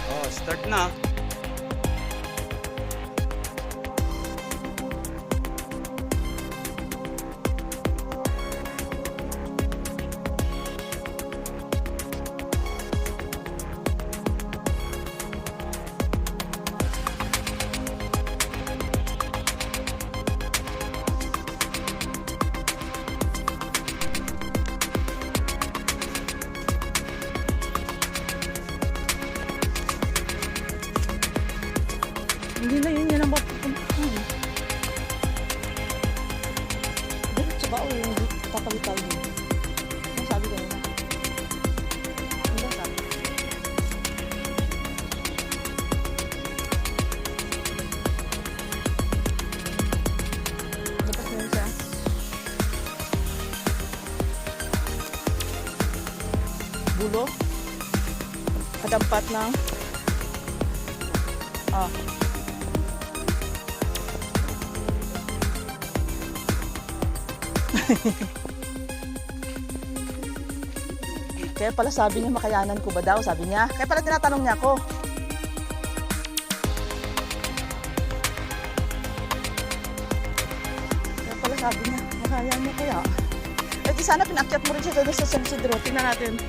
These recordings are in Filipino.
Oh, start na. Hindi na yun, yan ang mapupuntahan. Diretso ba o yung tatawid tayo yun? Ano sabi ka nila? Ano ba sabi? Dapat na yun siya. Bulo? Kadampat ng Kaya pala sabi niya makayanan ko ba daw, sabi niya. Kaya pala tinatanong niya ako. Kaya pala sabi niya, makayanan niya kaya. Eh di sana pinakyat mo rin siya doon sa San Isidro. Tingnan natin.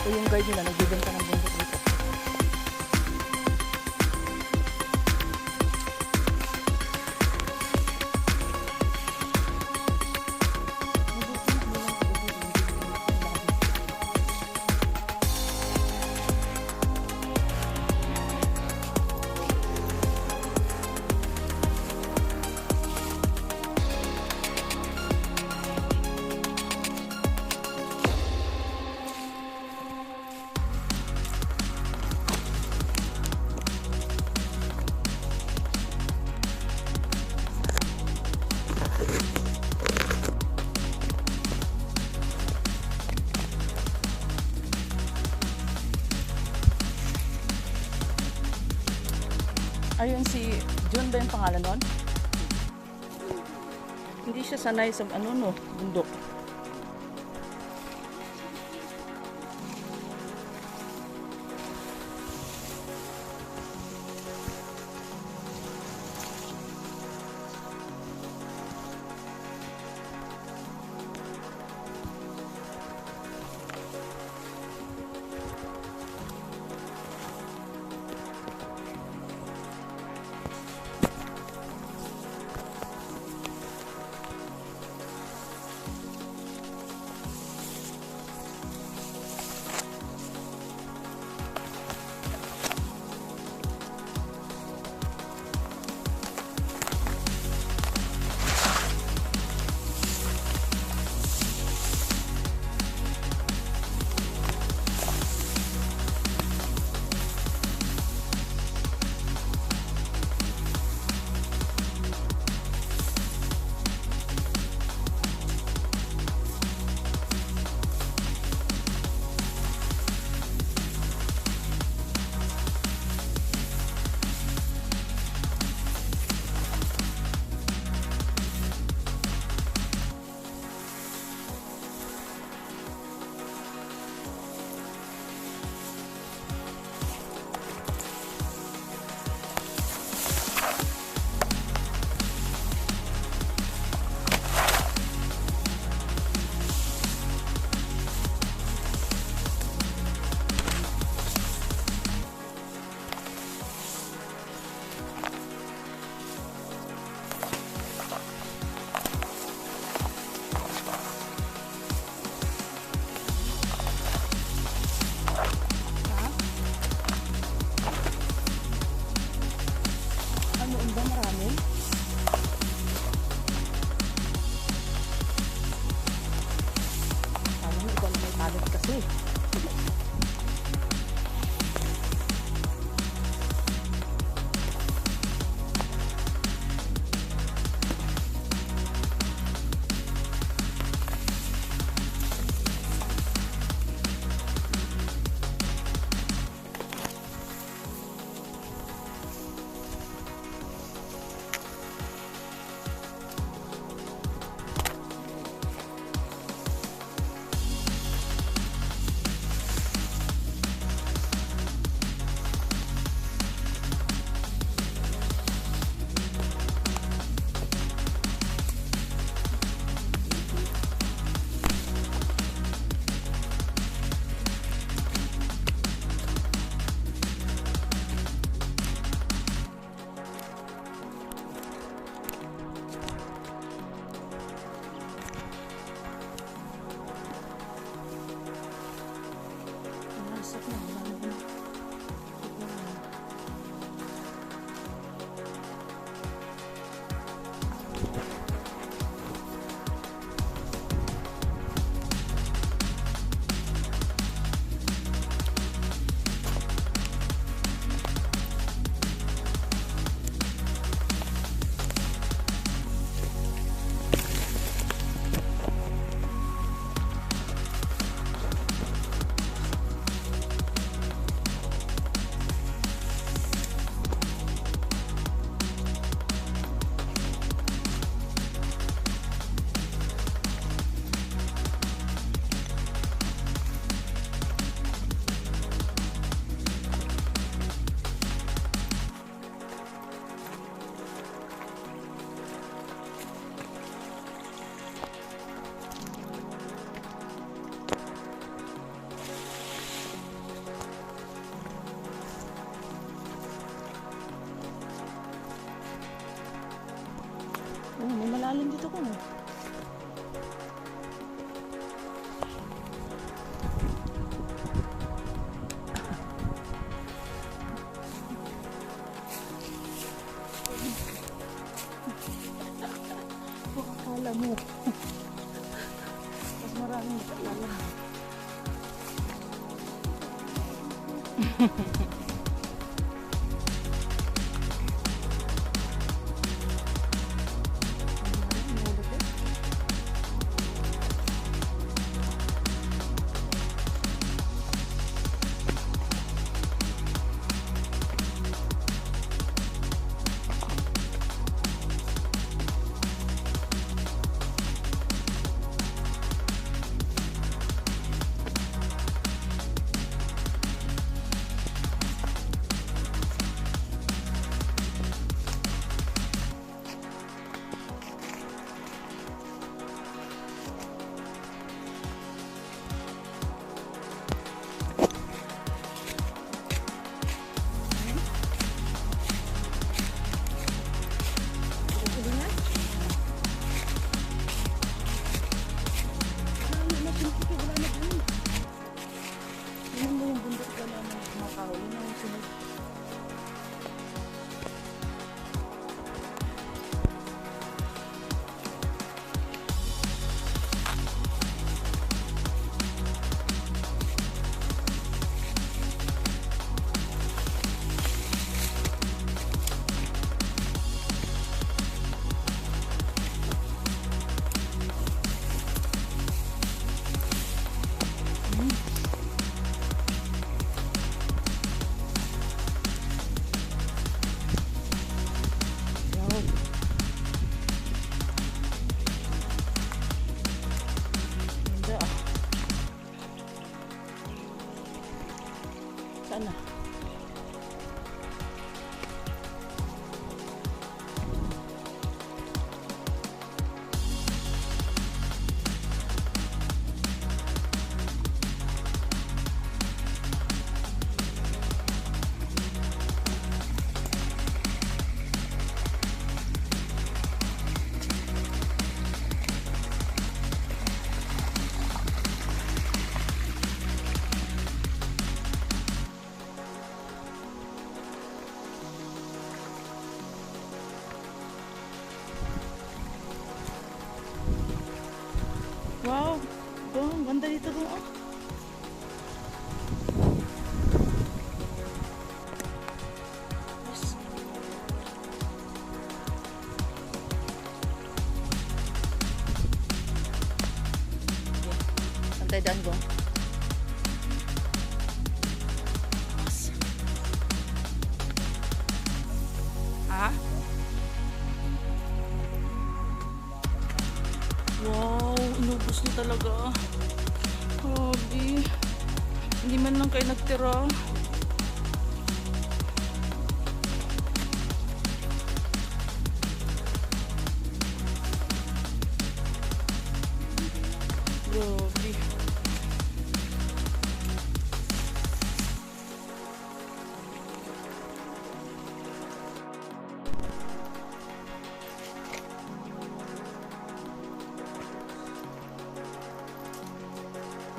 O yung guard nila, nagbibenta ng bundok dito. Ayun si John ba yung pangalan nun? Hindi siya sanay sa bundok. malalim dito ko. Kung akala mo. Mas maraming akala. Sana. Wow, ang ganda dito doon. Oh. Yes. Okay. Santay daan ko. Ah? Wow, inubos niya talaga. Grabe. Hindi man lang kayo nagtira. Grabe.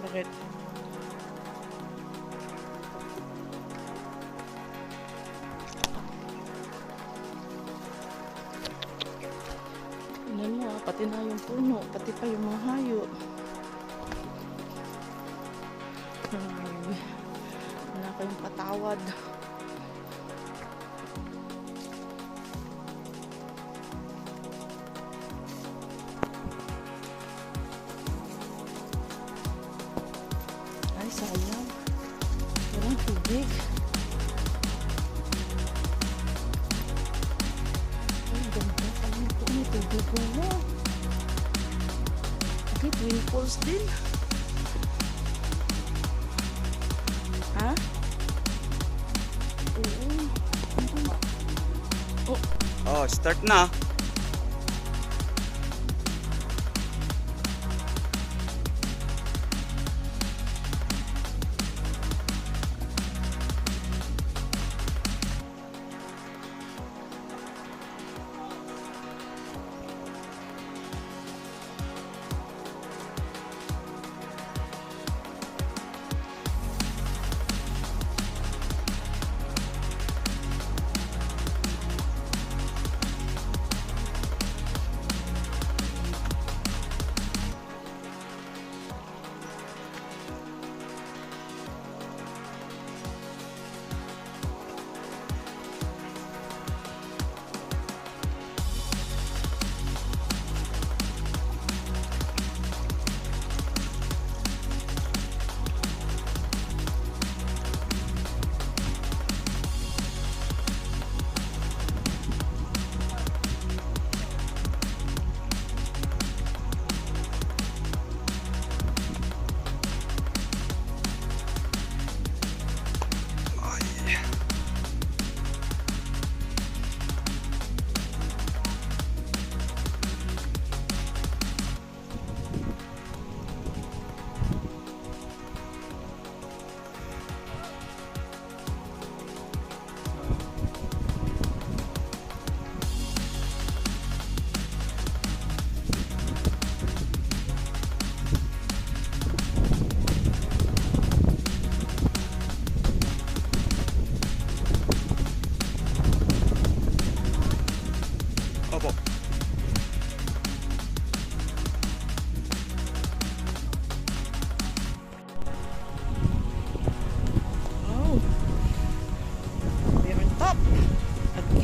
Bakit? Tingnan mo pati na yung puno, pati pa yung mga hayo. Wala kayong patawad. Ay, sayang. Walang tubig. Ay, ganda pala ito. May tubig mo. Okay, twin falls din. Ha? Oo. Oh. Oh, start na.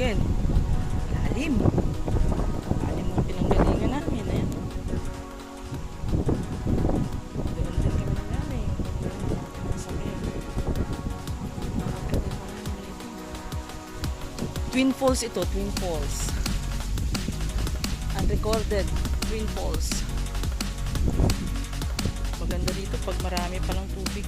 Ayan. Lalim. Lalim ng pinanggalingan namin. Ayan. Doon din kami nangaling. Sabi. Twin Falls ito. Twin Falls. Unrecorded. Twin Falls. Maganda dito pag marami palang tubig.